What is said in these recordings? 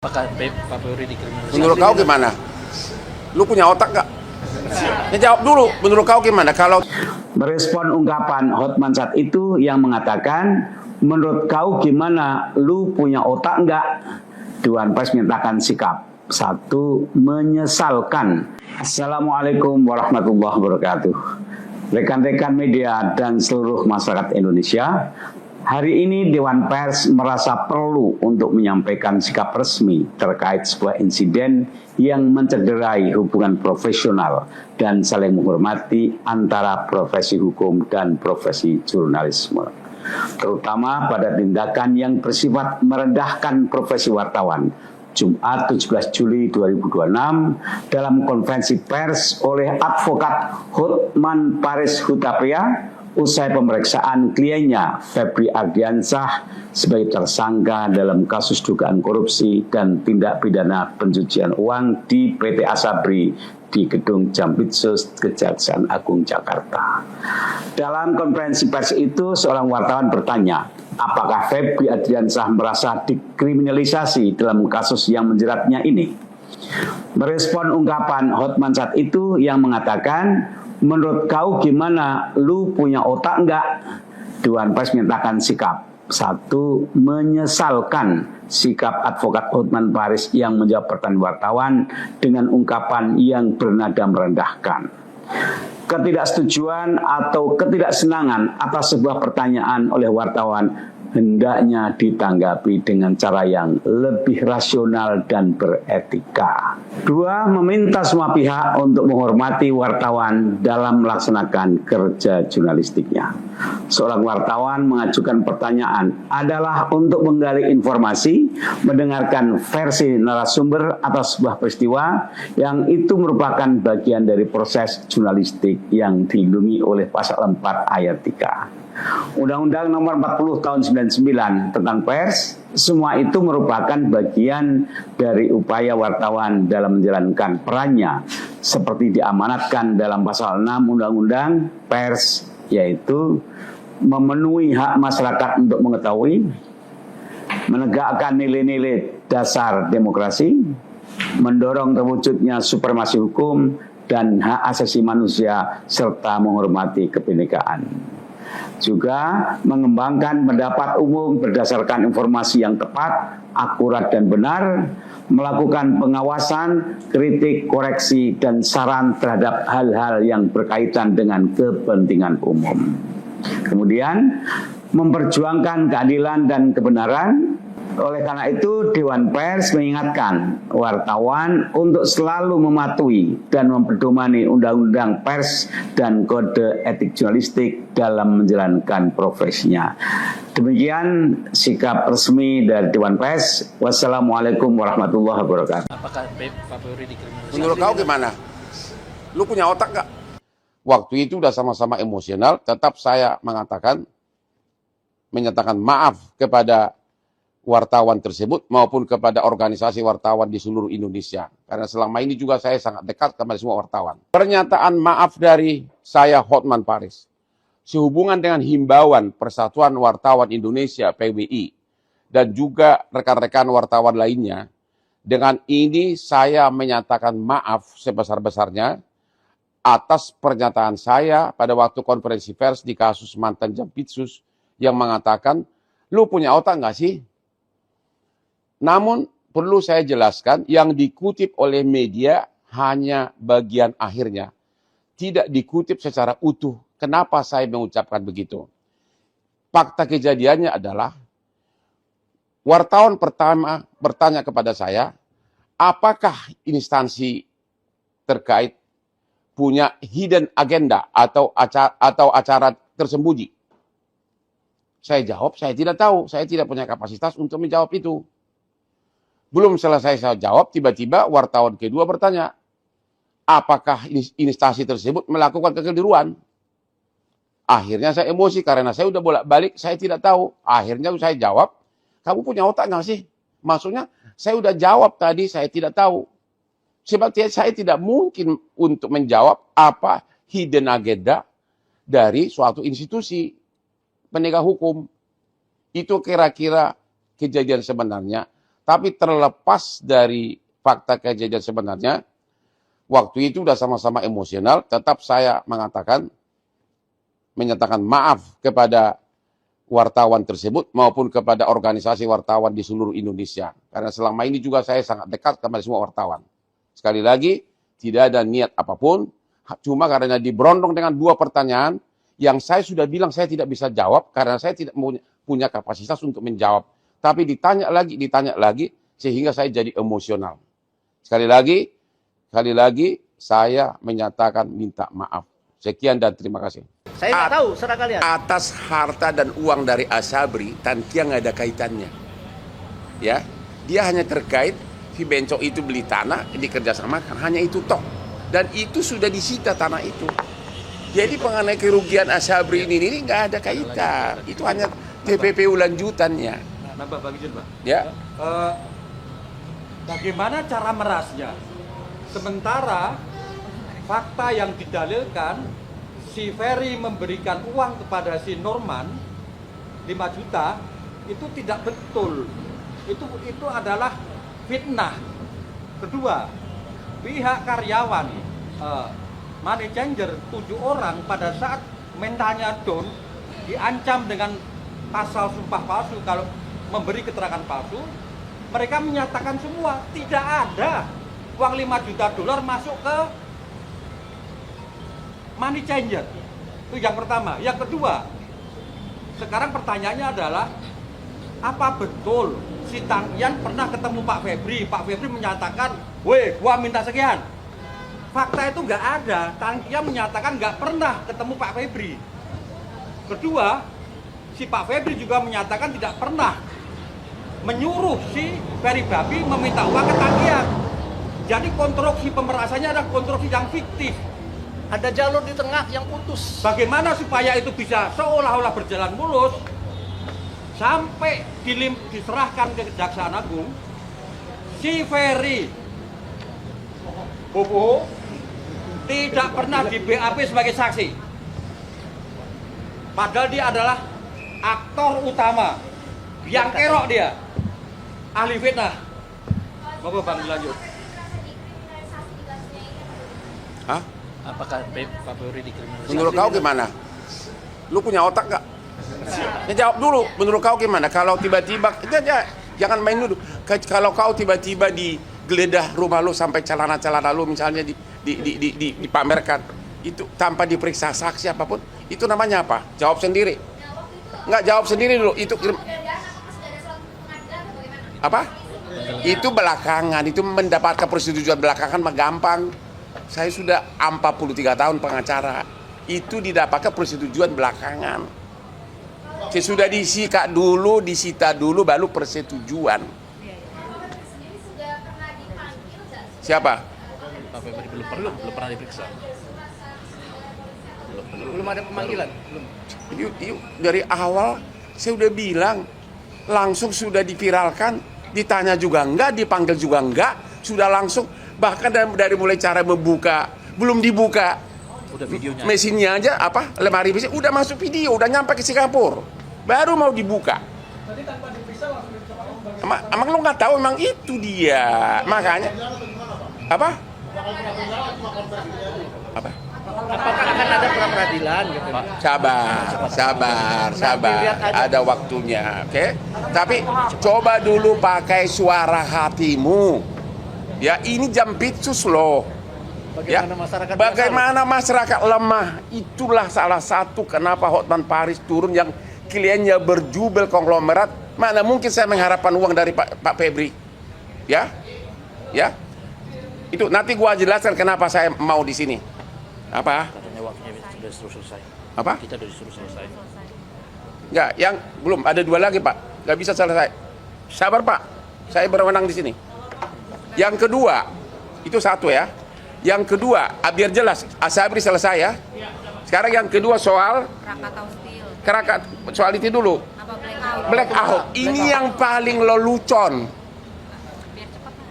Apakah Pak Polri dikriminalisasi? Menurut kau gimana? Lu punya otak nggak? Ya jawab dulu, menurut kau gimana? Kalau Merespon ungkapan Hotman saat itu yang mengatakan, menurut kau gimana? Lu punya otak nggak? Dewan Pers menyatakan sikap. 1. Menyesalkan. Assalamualaikum warahmatullahi wabarakatuh. Rekan-rekan media dan seluruh masyarakat Indonesia, hari ini Dewan Pers merasa perlu untuk menyampaikan sikap resmi terkait sebuah insiden yang mencederai hubungan profesional dan saling menghormati antara profesi hukum dan profesi jurnalisme, terutama pada tindakan yang bersifat merendahkan profesi wartawan. Jumat 17 Juli 2026 dalam konferensi pers oleh advokat Hotman Paris Hutapea usai pemeriksaan kliennya Febri Ardiansyah sebagai tersangka dalam kasus dugaan korupsi dan tindak pidana pencucian uang di PT Asabri di Gedung Jampitsus Kejaksaan Agung Jakarta. Dalam konferensi pers itu, seorang wartawan bertanya, apakah Febri Ardiansyah merasa dikriminalisasi dalam kasus yang menjeratnya ini? Merespon ungkapan Hotman saat itu yang mengatakan, menurut kau gimana? Lu punya otak nggak? Dewan Pers menyatakan sikap. 1. Menyesalkan sikap advokat Hotman Paris yang menjawab pertanyaan wartawan dengan ungkapan yang bernada merendahkan. Ketidaksetujuan atau ketidaksenangan atas sebuah pertanyaan oleh wartawan hendaknya ditanggapi dengan cara yang lebih rasional dan beretika. 2. Meminta semua pihak untuk menghormati wartawan dalam melaksanakan kerja jurnalistiknya. Seorang wartawan mengajukan pertanyaan adalah untuk menggali informasi, mendengarkan versi narasumber atas sebuah peristiwa yang itu merupakan bagian dari proses jurnalistik yang dilindungi oleh pasal 4 ayat 3. Undang-Undang Nomor 40 Tahun 99 tentang pers, semua itu merupakan bagian dari upaya wartawan dalam menjalankan perannya seperti diamanatkan dalam pasal 6 Undang-Undang Pers, yaitu memenuhi hak masyarakat untuk mengetahui, menegakkan nilai-nilai dasar demokrasi, mendorong terwujudnya supremasi hukum dan hak asasi manusia serta menghormati kebinekaan. Juga mengembangkan pendapat umum berdasarkan informasi yang tepat, akurat dan benar, melakukan pengawasan, kritik, koreksi, dan saran terhadap hal-hal yang berkaitan dengan kepentingan umum. Kemudian, memperjuangkan keadilan dan kebenaran. Oleh karena itu, Dewan Pers mengingatkan wartawan untuk selalu mematuhi dan memperdomani Undang-Undang Pers dan Kode Etik Jurnalistik dalam menjalankan profesinya. Demikian sikap resmi dari Dewan Pers. Wassalamualaikum warahmatullahi wabarakatuh. Apakah Pak Polri dikriminalisasi? menurut kau gimana? Lu punya otak nggak? Waktu itu udah sama-sama emosional, tetap saya menyatakan maaf kepada wartawan tersebut maupun kepada organisasi wartawan di seluruh Indonesia. Karena selama ini juga saya sangat dekat kepada semua wartawan. Pernyataan maaf dari saya Hotman Paris sehubungan dengan himbauan Persatuan Wartawan Indonesia PWI dan juga rekan-rekan wartawan lainnya. Dengan ini saya menyatakan maaf sebesar-besarnya atas pernyataan saya pada waktu konferensi pers di kasus mantan Jampitsus yang mengatakan, lu punya otak nggak sih? Namun perlu saya jelaskan yang dikutip oleh media hanya bagian akhirnya. Tidak dikutip secara utuh. Kenapa saya mengucapkan begitu? Fakta kejadiannya adalah wartawan pertama bertanya kepada saya, apakah instansi terkait punya hidden agenda atau acara tersembunyi? Saya jawab, saya tidak tahu. Saya tidak punya kapasitas untuk menjawab itu. Belum selesai saya jawab, tiba-tiba wartawan kedua bertanya, apakah instansi tersebut melakukan kekeliruan? Akhirnya saya emosi karena saya udah bolak-balik, saya tidak tahu. Akhirnya saya jawab, kamu punya otak nggak sih? Maksudnya, saya udah jawab tadi, saya tidak tahu. Sebab saya tidak mungkin untuk menjawab apa hidden agenda dari suatu institusi penegak hukum. Itu kira-kira kejadian sebenarnya. Tapi terlepas dari fakta kejadian sebenarnya, waktu itu sudah sama-sama emosional, tetap saya menyatakan maaf kepada wartawan tersebut maupun kepada organisasi wartawan di seluruh Indonesia. Karena selama ini juga saya sangat dekat kepada semua wartawan. Sekali lagi, tidak ada niat apapun, cuma karena diberondong dengan dua pertanyaan yang saya sudah bilang saya tidak bisa jawab karena saya tidak punya kapasitas untuk menjawab. Tapi ditanya lagi, sehingga saya jadi emosional. Sekali lagi, saya menyatakan minta maaf. Sekian dan terima kasih. Saya nggak tahu serah kalian. Atas harta dan uang dari Asabri, Tankia nggak ada kaitannya. Ya, dia hanya terkait si Bencok itu beli tanah, dikerjasamakan, hanya itu toh. Dan itu sudah disita tanah itu. Jadi mengenai kerugian Asabri ini nggak ada kaitan. Itu hanya TPPU lanjutannya. Nambah Bang Ijin, Pak. Ya. Bagaimana cara merasnya? Sementara fakta yang didalilkan, si Ferry memberikan uang kepada si Norman 5 juta, itu tidak betul. Itu adalah fitnah. Kedua, pihak karyawan money changer 7 orang pada saat mentalnya down diancam dengan pasal sumpah palsu kalau memberi keterangan palsu. Mereka menyatakan semua tidak ada uang 5 juta dolar masuk ke money changer. Itu yang pertama. Yang kedua, sekarang pertanyaannya adalah apa betul si Tangkian pernah ketemu Pak Febri? Pak Febri menyatakan, "Weh, gua minta sekian." Fakta itu nggak ada. Tangkian menyatakan nggak pernah ketemu Pak Febri. Kedua, si Pak Febri juga menyatakan tidak pernah menyuruh si Ferry Babi meminta uang ke Tangkian. Jadi konstruksi pemerasannya adalah konstruksi yang fiktif. Ada jalur di tengah yang putus. Bagaimana supaya itu bisa seolah-olah berjalan mulus sampai diserahkan ke Kejaksaan Agung? Si Ferry Bobo tidak pernah di BAP sebagai saksi. Padahal dia adalah aktor utama. Yang kerok dia. Ahli fitnah. Bapak Bang lanjut. Hah? Apakah Pak Ferry dikriminalisasi? Menurut kau gimana? Lu punya otak nggak? Ya, jawab dulu. Menurut kau gimana? Kalau tiba-tiba, jangan main dulu. Kalau kau tiba-tiba digeledah rumah lu sampai celana-celana lu misalnya dipamerkan, itu tanpa diperiksa saksi apapun, itu namanya apa? Jawab sendiri. Nggak, jawab sendiri dulu. Itu apa? Itu belakangan. Itu mendapatkan persetujuan belakangan mah gampang. Saya sudah 43 tahun pengacara. Itu didapatkan persetujuan belakangan. Sudah disita dulu, baru persetujuan. Siapa? Pak Ferry belum pernah diperiksa. Belum ada pemanggilan. Belum. Yuk, dari awal saya udah bilang, langsung sudah diviralkan, ditanya juga enggak, dipanggil juga enggak, sudah langsung, bahkan dari mulai cara membuka, belum dibuka, Udah videonya. mesinnya aja, lemari mesin, udah masuk video, udah nyampe ke Singapura, baru mau dibuka. Emang lu nggak tahu, emang itu dia, makanya, apa? Apakah akan ada pra-peradilan gitu? Sabar. Ada waktunya, oke? Tapi coba dulu pakai suara hatimu. Ya, ini jampitsus loh. Bagaimana masyarakat lemah? Itulah salah satu kenapa Hotman Paris turun yang kliennya berjubel konglomerat. Mana mungkin saya mengharapkan uang dari Pak Febri? Ya? Itu nanti gua jelaskan kenapa saya mau di sini. Apa? Katanya waktunya sudah disuruh selesai. Apa? Kita sudah disuruh selesai. Enggak, yang belum ada 2 lagi, Pak. Nggak bisa selesai. Sabar, Pak. Saya berwenang di sini. Yang kedua, itu satu ya. Yang kedua, biar jelas, Asabri selesai ya. Sekarang yang kedua soal soal itu dulu. Blackout. Ini yang paling lelucon.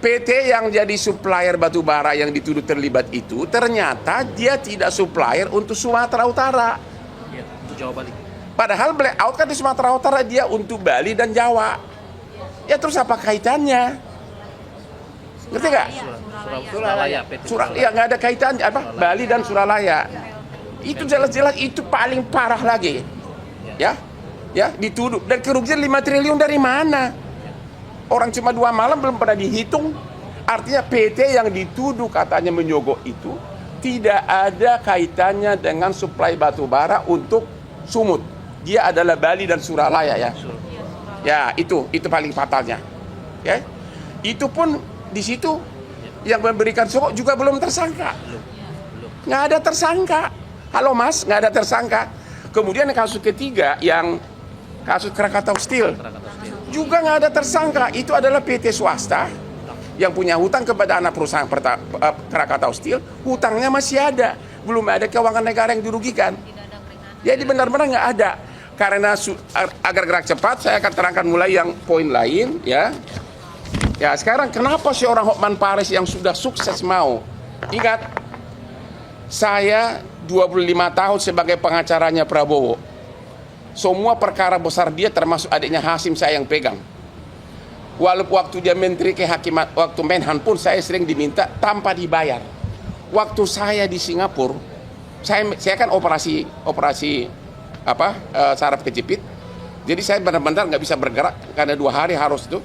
PT yang jadi supplier batubara yang dituduh terlibat itu, ternyata dia tidak supplier untuk Sumatera Utara. Iya, untuk Jawa Bali. Padahal blackout kan di Sumatera Utara, dia untuk Bali dan Jawa. Ya terus apa kaitannya? Ngerti nggak? Suralaya, PT Ya nggak ada kaitannya apa? Bali dan Suralaya. Itu jelas-jelas itu paling parah lagi. Ya, ya dituduh dan kerugian 5 triliun dari mana? Orang cuma 2 malam belum pernah dihitung. Artinya PT yang dituduh katanya menyogok itu tidak ada kaitannya dengan suplai batu bara untuk Sumut. Dia adalah Bali dan Suralaya ya. Ya itu paling fatalnya. Ya, itu pun di situ yang memberikan sogok juga belum tersangka. Nggak ada tersangka. Halo Mas, nggak ada tersangka. Kemudian kasus ketiga yang kasus Krakatau Steel juga nggak ada tersangka. Itu adalah PT swasta yang punya hutang kepada anak perusahaan Krakatau Steel. Hutangnya masih ada, belum ada keuangan negara yang dirugikan. Jadi benar-benar nggak ada. Karena agar gerak cepat, saya akan terangkan mulai yang poin lain ya. Ya sekarang kenapa seorang Hotman Paris yang sudah sukses mau? Ingat, saya 25 tahun sebagai pengacaranya Prabowo. Semua perkara besar dia termasuk adiknya Hasim saya yang pegang. Walaupun waktu dia menteri kehakiman, waktu Menhan pun saya sering diminta tanpa dibayar. Waktu saya di Singapura, saya kan operasi saraf kejepit. Jadi saya benar-benar nggak bisa bergerak karena 2 hari harus itu.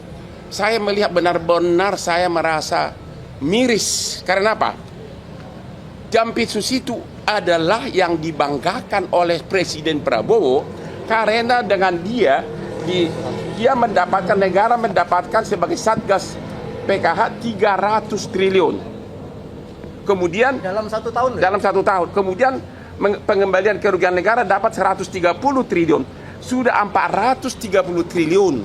Saya melihat benar-benar saya merasa miris. Karena apa? Jampitsus itu adalah yang dibanggakan oleh Presiden Prabowo karena dengan dia mendapatkan, negara mendapatkan sebagai Satgas PKH 300 triliun. Kemudian Dalam 1 tahun. dalam 1 tahun. Kemudian pengembalian kerugian negara dapat 130 triliun. Sudah 430 triliun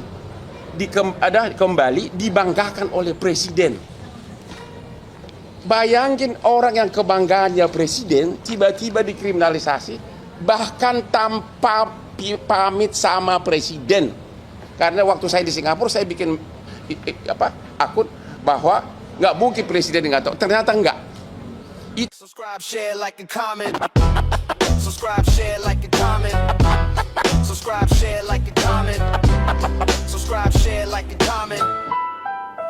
kembali dibanggakan oleh Presiden. Bayangin orang yang kebanggaannya Presiden tiba-tiba dikriminalisasi, bahkan tanpa pamit sama Presiden. Karena waktu saya di Singapura saya bikin akun bahwa nggak mungkin Presiden nggak tahu. Ternyata enggak. Subscribe, share, like, and comment. Subscribe, share, like, and comment. Subscribe, share, like, and comment. Subscribe, share, like, and comment.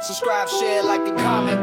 Subscribe, share, like, and comment.